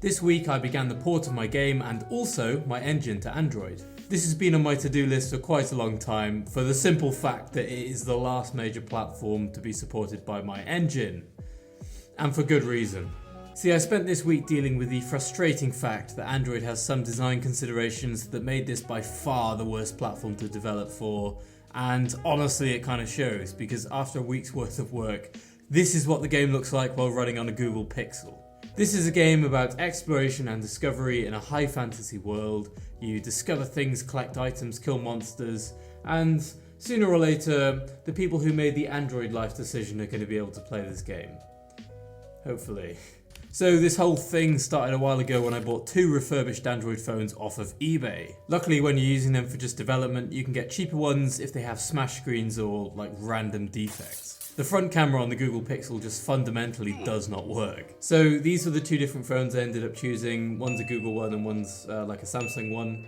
This week I began the port of my game and also my engine to Android. This has been on my to-do list for quite a long time for the simple fact that it is the last major platform to be supported by my engine. And for good reason. See, I spent this week dealing with the frustrating fact that Android has some design considerations that made this by far the worst platform to develop for, and honestly it kind of shows, because after a week's worth of work, this is what the game looks like while running on a Google Pixel. This is a game about exploration and discovery in a high fantasy world. You discover things, collect items, kill monsters, and sooner or later, the people who made the Android life decision are going to be able to play this game. Hopefully. So this whole thing started a while ago when I bought 2 refurbished Android phones off of eBay. Luckily, when you're using them for just development, you can get cheaper ones if they have smash screens or like random defects. The front camera on the Google Pixel just fundamentally does not work. So these are the 2 different phones I ended up choosing. One's a Google one and one's like a Samsung one.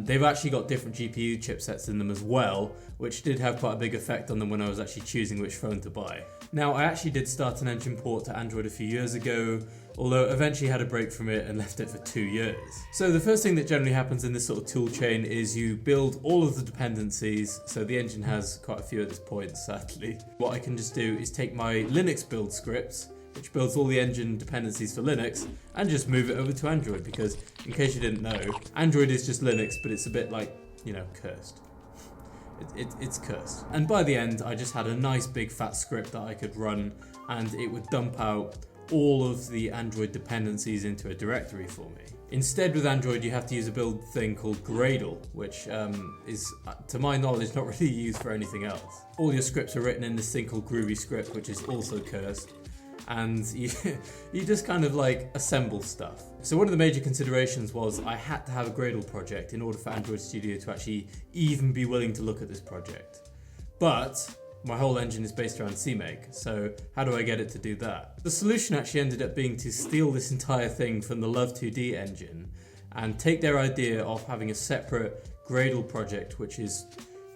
They've actually got different GPU chipsets in them as well, which did have quite a big effect on them when I was actually choosing which phone to buy. Now, I actually did start an engine port to Android a few years ago, although eventually had a break from it and left it for 2 years. So the first thing that generally happens in this sort of tool chain is you build all of the dependencies. So the engine has quite a few at this point, sadly. What I can just do is take my Linux build scripts, which builds all the engine dependencies for Linux, and just move it over to Android, because in case you didn't know, Android is just Linux, but it's a bit like, you know, cursed. It's cursed. And by the end, I just had a nice big fat script that I could run, and it would dump out all of the Android dependencies into a directory for me. Instead, with Android, you have to use a build thing called Gradle, which is, to my knowledge, not really used for anything else. All your scripts are written in this thing called Groovy script, which is also cursed. And you just kind of like assemble stuff. So one of the major considerations was I had to have a Gradle project in order for Android Studio to actually even be willing to look at this project. But my whole engine is based around CMake, so how do I get it to do that? The solution actually ended up being to steal this entire thing from the Love2D engine and take their idea of having a separate Gradle project which is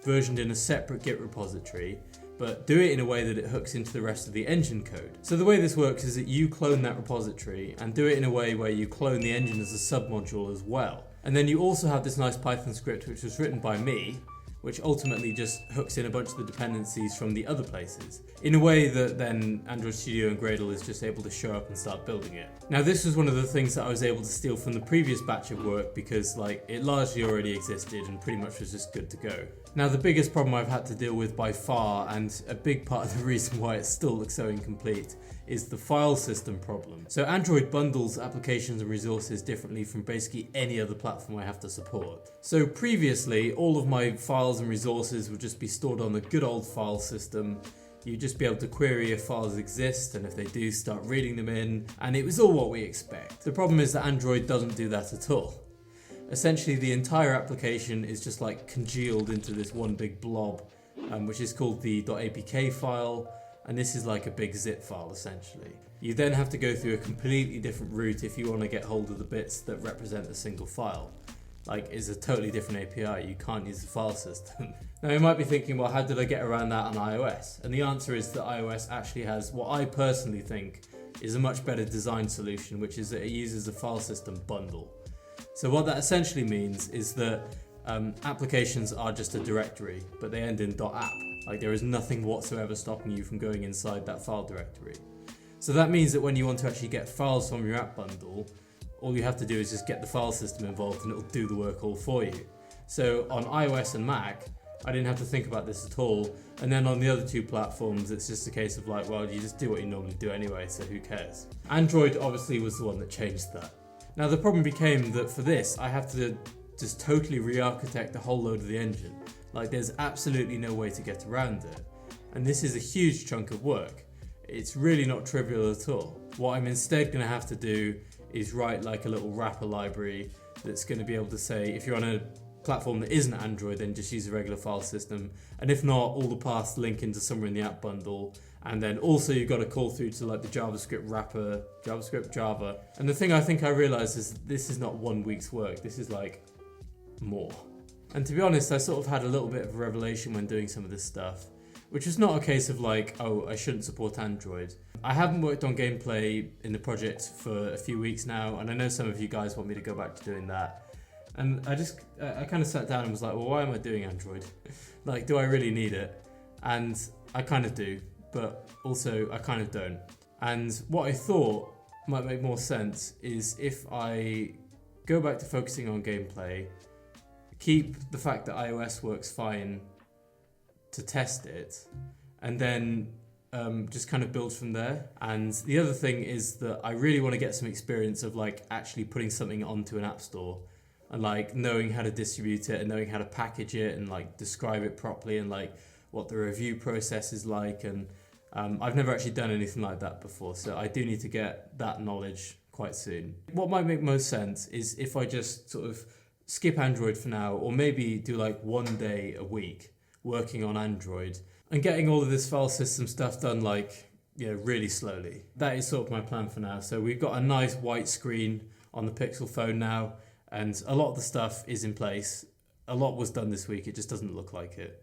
versioned in a separate Git repository, but do it in a way that it hooks into the rest of the engine code. So the way this works is that you clone that repository and do it in a way where you clone the engine as a submodule as well. And then you also have this nice Python script which was written by me, which ultimately just hooks in a bunch of the dependencies from the other places, in a way that then Android Studio and Gradle is just able to show up and start building it. Now this was one of the things that I was able to steal from the previous batch of work because it largely already existed and pretty much was just good to go. Now the biggest problem I've had to deal with by far, and a big part of the reason why it still looks so incomplete, is the file system problem. So Android bundles applications and resources differently from basically any other platform I have to support. So previously, all of my files and resources would just be stored on the good old file system. You'd just be able to query if files exist, and if they do, start reading them in, and it was all what we expect. The problem is that Android doesn't do that at all. Essentially, the entire application is just like congealed into this one big blob, which is called the .apk file, and this is like a big zip file essentially. You then have to go through a completely different route if you want to get hold of the bits that represent a single file. Like, it's a totally different API, you can't use the file system. Now you might be thinking, well, how did I get around that on iOS? And the answer is that iOS actually has what I personally think is a much better design solution, which is that it uses a file system bundle. So what that essentially means is that applications are just a directory, but they end in .app. Like, there is nothing whatsoever stopping you from going inside that file directory. So that means that when you want to actually get files from your app bundle, all you have to do is just get the file system involved and it'll do the work all for you. So on iOS and Mac, I didn't have to think about this at all. And then on the other 2 platforms, it's just a case of like, well, you just do what you normally do anyway, so who cares? Android obviously was the one that changed that. Now the problem became that for this, I have to just totally re-architect the whole load of the engine. Like, there's absolutely no way to get around it. And this is a huge chunk of work. It's really not trivial at all. What I'm instead going to have to do is write like a little wrapper library that's going to be able to say, if you're on a platform that isn't Android, then just use a regular file system. And if not, all the paths link into somewhere in the app bundle. And then also you've got to call through to like the JavaScript wrapper, JavaScript Java. And the thing I think I realized is this is not 1 week's work. This is like more. And to be honest, I sort of had a little bit of a revelation when doing some of this stuff. which is not a case of like, oh, I shouldn't support Android. I haven't worked on gameplay in the project for a few weeks now, and I know some of you guys want me to go back to doing that. And I kind of sat down and was like, well, why am I doing Android? Like, do I really need it? And I kind of do, but also I kind of don't. And what I thought might make more sense is if I go back to focusing on gameplay, keep the fact that iOS works fine to test it, and then just kind of build from there. And the other thing is that I really want to get some experience of like actually putting something onto an app store and like knowing how to distribute it and knowing how to package it and like describe it properly and like what the review process is like. And I've never actually done anything like that before, so I do need to get that knowledge quite soon. What might make most sense is if I just sort of skip Android for now, or maybe do like 1 day a week working on Android and getting all of this file system stuff done like, really slowly. That is sort of my plan for now. So we've got a nice white screen on the Pixel phone now, and a lot of the stuff is in place. A lot was done this week, it just doesn't look like it.